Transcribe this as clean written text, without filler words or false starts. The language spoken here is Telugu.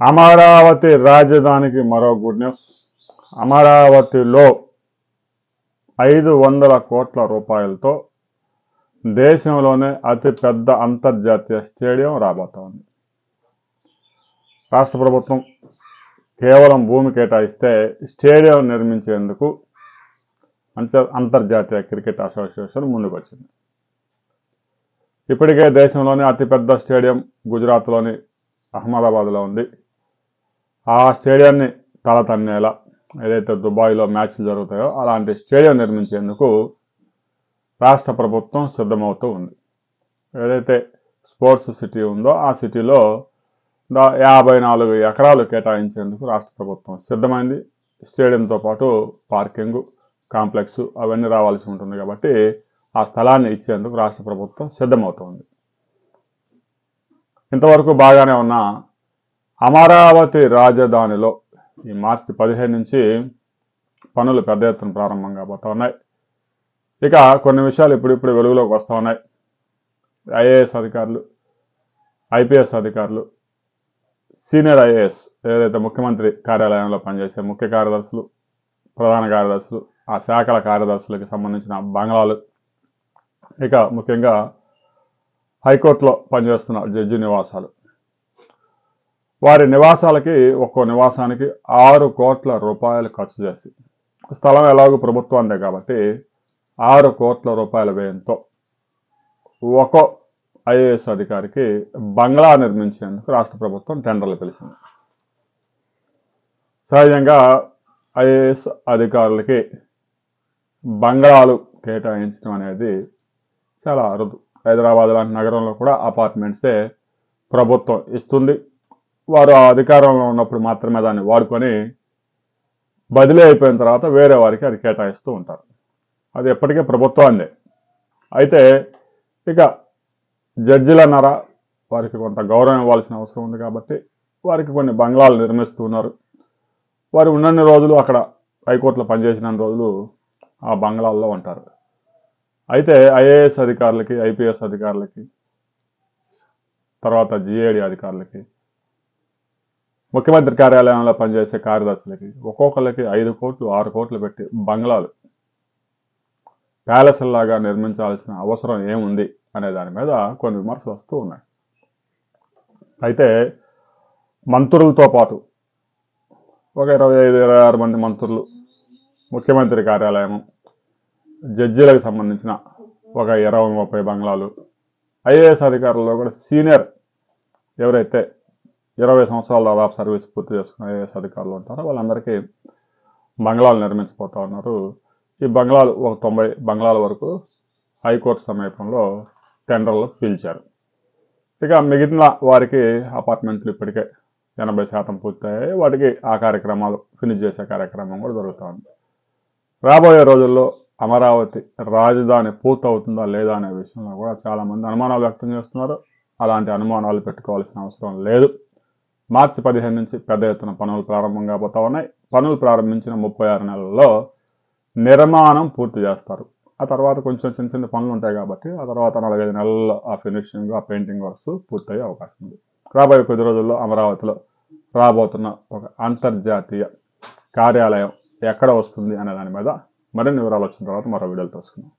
అమరావతి రాజధానికి మరో గుడ్ న్యూస్. అమరావతిలో 500 కోట్ల రూపాయలతో దేశంలోనే అతిపెద్ద అంతర్జాతీయ స్టేడియం రాబోతోంది. రాష్ట్ర ప్రభుత్వం కేవలం భూమి కేటాయిస్తే స్టేడియం నిర్మించేందుకు అంతర్జాతీయ క్రికెట్ అసోసియేషన్ ముందుకు వచ్చింది. ఇప్పటికే దేశంలోనే అతిపెద్ద స్టేడియం గుజరాత్లోని అహ్మదాబాద్లో ఉంది. ఆ స్టేడియాన్ని తలతన్నేలా ఏదైతే దుబాయ్లో మ్యాచ్లు జరుగుతాయో అలాంటి స్టేడియం నిర్మించేందుకు రాష్ట్ర ప్రభుత్వం సిద్ధమవుతూ ఉంది. ఏదైతే స్పోర్ట్స్ సిటీ ఉందో ఆ సిటీలో 54 ఎకరాలు కేటాయించేందుకు రాష్ట్ర ప్రభుత్వం సిద్ధమైంది. స్టేడియంతో పాటు పార్కింగ్ కాంప్లెక్స్ అవన్నీ రావాల్సి ఉంటుంది కాబట్టి ఆ స్థలాన్ని ఇచ్చేందుకు రాష్ట్ర ప్రభుత్వం సిద్ధమవుతోంది. ఇంతవరకు బాగానే ఉన్న అమరావతి రాజధానిలో ఈ మార్చి 15 నుంచి పనులు పెద్ద ఎత్తున ప్రారంభం కాబోతా ఉన్నాయి. ఇక కొన్ని విషయాలు ఇప్పుడిప్పుడు వెలుగులోకి వస్తూ ఉన్నాయి. ఐఏఎస్ అధికారులు, ఐపీఎస్ అధికారులు, సీనియర్ ఐఏఎస్ ఏదైతే ముఖ్యమంత్రి కార్యాలయంలో పనిచేసే ముఖ్య కార్యదర్శులు, ప్రధాన కార్యదర్శులు, ఆ శాఖల కార్యదర్శులకి సంబంధించిన బంగ్లాలు, ఇక ముఖ్యంగా హైకోర్టులో పనిచేస్తున్న జడ్జి నివాసాలు, వారి నివాసాలకి ఒక్కో నివాసానికి 6 కోట్ల రూపాయలు ఖర్చు చేసి, స్థలం ఎలాగో ప్రభుత్వాన్నే కాబట్టి 6 కోట్ల రూపాయల వ్యయంతో ఒక్కో ఐఏఎస్ అధికారికి బంగ్లా నిర్మించేందుకు రాష్ట్ర ప్రభుత్వం టెండర్లు పిలిచింది. సహజంగా ఐఏఎస్ అధికారులకి బంగ్లాలు కేటాయించడం అనేది చాలా అరుదు. హైదరాబాద్ లాంటి నగరంలో కూడా అపార్ట్మెంట్సే ప్రభుత్వం ఇస్తుంది. వారు ఆ అధికారంలో ఉన్నప్పుడు మాత్రమే దాన్ని వాడుకొని బదిలీ అయిపోయిన తర్వాత వేరే వారికి అది కేటాయిస్తూ ఉంటారు. అది ఎప్పటికీ ప్రభుత్వాన్నే. అయితే ఇక జడ్జిలన్నారా, వారికి కొంత గౌరవం ఇవ్వాల్సిన అవసరం ఉంది కాబట్టి వారికి కొన్ని బంగ్లాలు నిర్మిస్తున్నారు. వారు ఉన్నన్ని రోజులు అక్కడ హైకోర్టులో పనిచేసిన రోజులు ఆ బంగ్లాల్లో ఉంటారు. అయితే ఐఏఎస్ అధికారులకి, ఐపీఎస్ అధికారులకి, తర్వాత జిఏడి అధికారులకి, ముఖ్యమంత్రి కార్యాలయంలో పనిచేసే కార్యదర్శులకి ఒక్కొక్కరికి 5 కోట్లు 6 కోట్లు పెట్టి బంగ్లాలు ప్యాలెస్లాగా నిర్మించాల్సిన అవసరం ఏముంది అనే దాని మీద కొన్ని విమర్శలు వస్తూ ఉన్నాయి. అయితే మంత్రులతో పాటు ఒక 25-26 మంది మంత్రులు, ముఖ్యమంత్రి కార్యాలయం, జడ్జీలకు సంబంధించిన ఒక 20-30 బంగ్లాలు, ఐఏఎస్ అధికారుల్లో కూడా సీనియర్ ఎవరైతే 20 సంవత్సరాల దాదాపు సర్వీస్ పూర్తి చేసుకున్న ఐఏఎస్ అధికారులు ఉంటారో వాళ్ళందరికీ బంగ్లాలు నిర్మించిపోతూ ఉన్నారు. ఈ బంగ్లాలు ఒక 90 బంగ్లాల వరకు హైకోర్టు సమీపంలో టెండర్లు పిలిచారు. ఇక మిగిలిన వారికి అపార్ట్మెంట్లు ఇప్పటికే 80% పూర్తయ్యాయి. వాటికి ఆ కార్యక్రమాలు ఫినిష్ చేసే కార్యక్రమం కూడా జరుగుతూ ఉంది. రాబోయే రోజుల్లో అమరావతి రాజధాని పూర్తవుతుందా లేదా అనే విషయంలో కూడా చాలామంది అనుమానాలు వ్యక్తం చేస్తున్నారు. అలాంటి అనుమానాలు పెట్టుకోవాల్సిన అవసరం లేదు. మార్చి 15 నుంచి పెద్ద ఎత్తున పనులు ప్రారంభం కాబోతా ఉన్నాయి. పనులు ప్రారంభించిన 36 నెలల్లో నిర్మాణం పూర్తి చేస్తారు. ఆ తర్వాత కొంచెం చిన్న చిన్న పనులు ఉంటాయి కాబట్టి ఆ తర్వాత 45 నెలల్లో ఆ ఫినిషింగ్, ఆ పెయింటింగ్ వర్క్స్ పూర్తయ్యే అవకాశం ఉంది. రాబోయే కొద్ది రోజుల్లో అమరావతిలో రాబోతున్న ఒక అంతర్జాతీయ కార్యాలయం ఎక్కడ వస్తుంది అనే దాని మీద మరిన్ని వివరాలు వచ్చిన తర్వాత మరో వీడియోలు తెలుసుకుందాం.